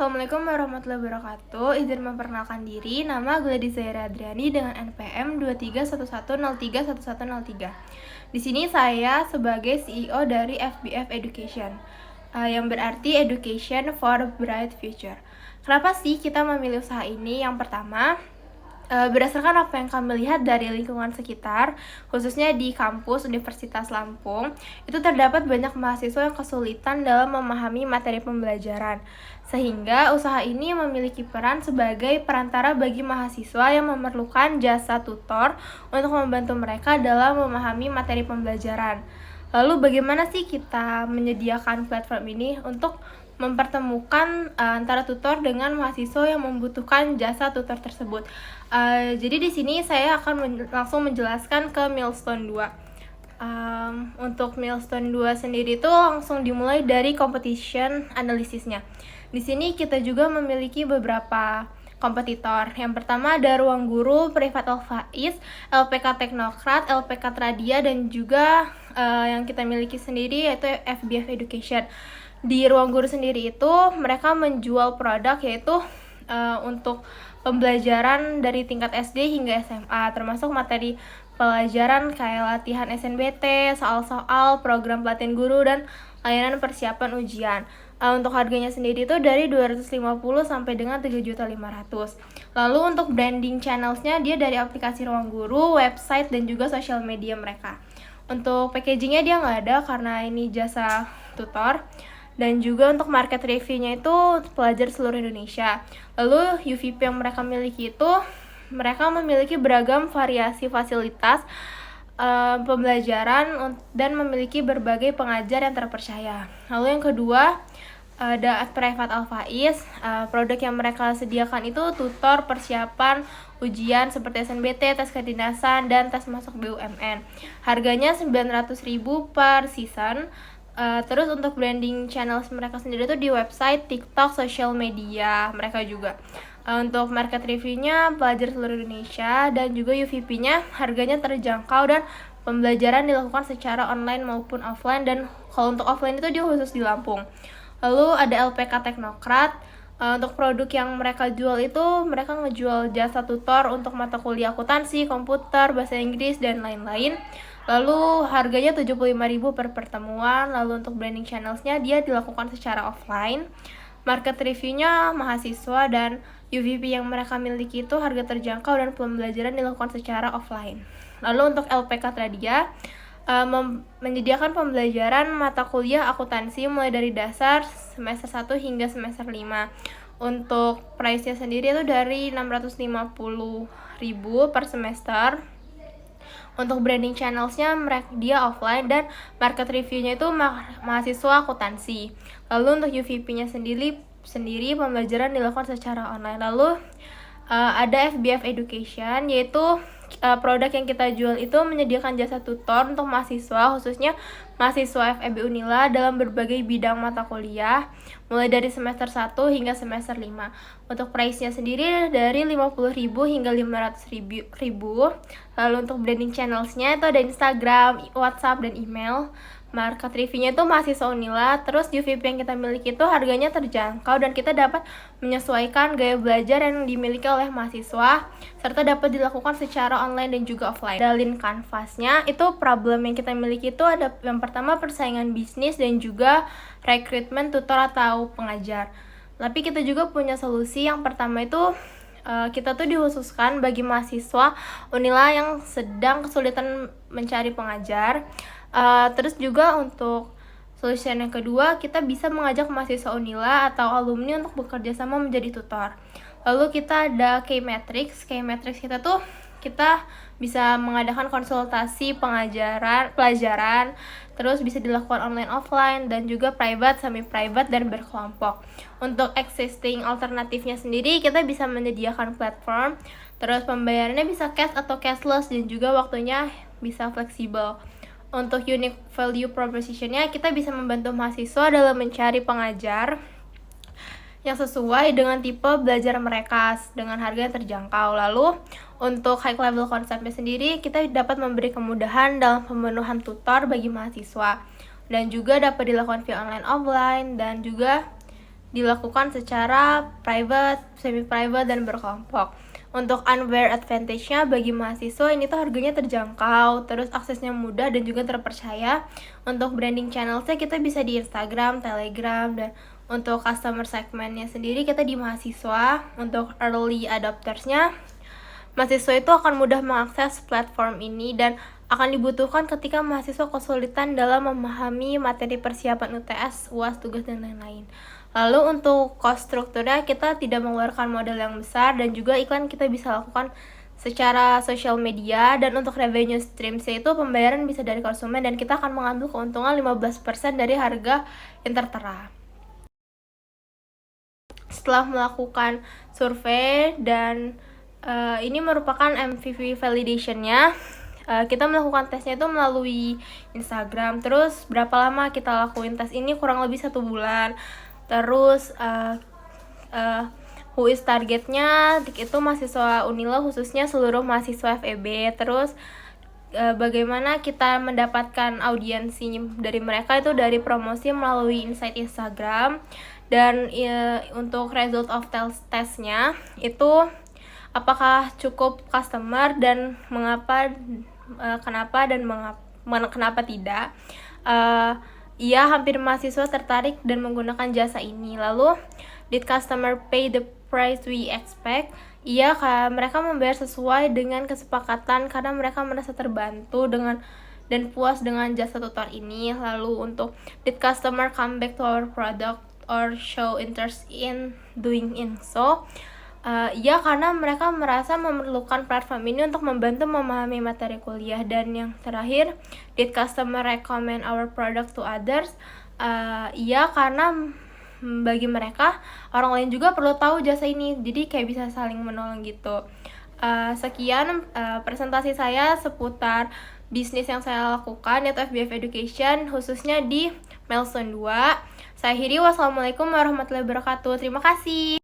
Assalamualaikum warahmatullahi wabarakatuh. Izin memperkenalkan diri, nama Gladys Zaira Adriani dengan NPM 2311031103. Di sini saya sebagai CEO dari FBF Education, yang berarti Education for Bright Future. Kenapa sih kita memilih usaha ini? Yang pertama, berdasarkan apa yang kami lihat dari lingkungan sekitar, khususnya di kampus Universitas Lampung, itu terdapat banyak mahasiswa yang kesulitan dalam memahami materi pembelajaran. Sehingga usaha ini memiliki peran sebagai perantara bagi mahasiswa yang memerlukan jasa tutor untuk membantu mereka dalam memahami materi pembelajaran. Lalu bagaimana sih kita menyediakan platform ini untuk mempertemukan antara tutor dengan mahasiswa yang membutuhkan jasa tutor tersebut. Jadi di sini saya akan langsung menjelaskan ke milestone 2. Untuk milestone 2 sendiri itu langsung dimulai dari competition analisisnya. Di sini kita juga memiliki beberapa kompetitor. Yang pertama ada Ruang Guru, Privat Al-Faiz, LPK Teknokrat, LPK Tradia, dan juga yang kita miliki sendiri yaitu FBF Education. Di Ruang Guru sendiri itu mereka menjual produk yaitu untuk pembelajaran dari tingkat SD hingga SMA, termasuk materi pelajaran kayak latihan SNBT, soal-soal, program pelatihan guru, dan layanan persiapan ujian. Untuk harganya sendiri itu dari 250 sampai dengan 3.500.000. Lalu untuk branding channelsnya dia dari aplikasi Ruang Guru, website, dan juga sosial media mereka. Untuk packagingnya dia nggak ada karena ini jasa tutor. Dan juga untuk market reviewnya itu pelajar seluruh Indonesia. Lalu UVP yang mereka miliki itu mereka memiliki beragam variasi fasilitas pembelajaran dan memiliki berbagai pengajar yang terpercaya. Lalu yang kedua ada Privat Al-Faiz. Produk yang mereka sediakan itu tutor persiapan ujian seperti SNBT, tes kedinasan, dan tes masuk BUMN. Harganya 900.000 per season. Terus untuk branding channel mereka sendiri itu di website, TikTok, sosial media mereka juga. Untuk market reviewnya pelajar seluruh Indonesia, dan juga UVP-nya harganya terjangkau dan pembelajaran dilakukan secara online maupun offline, dan kalau untuk offline itu dia khusus di Lampung. Lalu ada LPK Teknokrat. Untuk produk yang mereka jual itu mereka ngejual jasa tutor untuk mata kuliah akuntansi, komputer, bahasa Inggris, dan lain-lain. Lalu harganya 75.000 per pertemuan. Lalu untuk branding channelsnya dia dilakukan secara offline. Market reviewnya mahasiswa, dan UVP yang mereka miliki itu harga terjangkau dan pembelajaran dilakukan secara offline. Lalu untuk LPK Tradia menyediakan pembelajaran mata kuliah akuntansi mulai dari dasar semester 1 hingga semester 5. Untuk price-nya sendiri itu dari 650.000 per semester. Untuk branding channelsnya dia offline, dan market reviewnya itu mahasiswa akuntansi. Lalu untuk UVP-nya sendiri pembelajaran dilakukan secara online. Lalu ada FBF Education, yaitu produk yang kita jual itu menyediakan jasa tutor untuk mahasiswa, khususnya mahasiswa FEB Unila dalam berbagai bidang mata kuliah mulai dari semester 1 hingga semester 5. Untuk price-nya sendiri dari 50.000 hingga 500.000. Lalu untuk branding channels-nya itu ada Instagram, WhatsApp, dan email. Market reviewnya itu mahasiswa Unila. Terus UVP yang kita miliki itu harganya terjangkau dan kita dapat menyesuaikan gaya belajar yang dimiliki oleh mahasiswa, serta dapat dilakukan secara online dan juga offline. Dalin kanvasnya itu problem yang kita miliki itu ada yang pertama persaingan bisnis dan juga rekrutmen tutor atau pengajar. Tapi kita juga punya solusi. Yang pertama itu kita tuh dikhususkan bagi mahasiswa Unila yang sedang kesulitan mencari pengajar. Terus juga untuk solusi yang kedua, kita bisa mengajak mahasiswa Unila atau alumni untuk bekerja sama menjadi tutor. Lalu kita ada K-Matrix. K-Matrix kita bisa mengadakan konsultasi pelajaran, terus bisa dilakukan online offline, dan juga private, semi private, dan berkelompok. Untuk existing alternatifnya sendiri kita bisa menyediakan platform, terus pembayarannya bisa cash atau cashless, dan juga waktunya bisa fleksibel. Untuk unique value proposition-nya kita bisa membantu mahasiswa dalam mencari pengajar yang sesuai dengan tipe belajar mereka dengan harga yang terjangkau. Lalu untuk high level konsepnya sendiri kita dapat memberi kemudahan dalam pemenuhan tutor bagi mahasiswa, dan juga dapat dilakukan via online offline, dan juga dilakukan secara private, semi-private, dan berkelompok. Untuk unfair advantage-nya bagi mahasiswa ini tuh harganya terjangkau, terus aksesnya mudah dan juga terpercaya. Untuk branding channel-nya kita bisa di Instagram, Telegram, dan untuk customer segment-nya sendiri kita di mahasiswa. Untuk early adopters-nya, mahasiswa itu akan mudah mengakses platform ini dan akan dibutuhkan ketika mahasiswa kesulitan dalam memahami materi persiapan UTS, UAS, tugas, dan lain-lain. Lalu untuk cost strukturnya kita tidak mengeluarkan modal yang besar dan juga iklan kita bisa lakukan secara sosial media. Dan untuk revenue streams itu pembayaran bisa dari konsumen dan kita akan mengambil keuntungan 15% dari harga yang tertera. Setelah melakukan survei dan ini merupakan MVP validation-nya, kita melakukan tesnya itu melalui Instagram. Terus berapa lama kita lakuin tes ini? Kurang lebih 1 bulan. Terus who is targetnya itu mahasiswa Unila, khususnya seluruh mahasiswa FEB. Terus bagaimana kita mendapatkan audiensi dari mereka itu dari promosi melalui insight Instagram. Dan untuk result of testnya itu apakah cukup customer dan kenapa tidak. Iya, hampir mahasiswa tertarik dan menggunakan jasa ini. Lalu, did customer pay the price we expect? Iya, mereka membayar sesuai dengan kesepakatan karena mereka merasa terbantu dan puas dengan jasa tutor ini. Lalu untuk did customer come back to our product or show interest in doing in so? Ya, karena mereka merasa memerlukan platform ini untuk membantu memahami materi kuliah. Dan yang terakhir, did customer recommend our product to others? Ya, karena bagi mereka orang lain juga perlu tahu jasa ini, jadi kayak bisa saling menolong gitu. Sekian presentasi saya seputar bisnis yang saya lakukan yaitu FBF Education, khususnya di Milestone 2. Saya akhiri, wassalamualaikum warahmatullahi wabarakatuh. Terima kasih.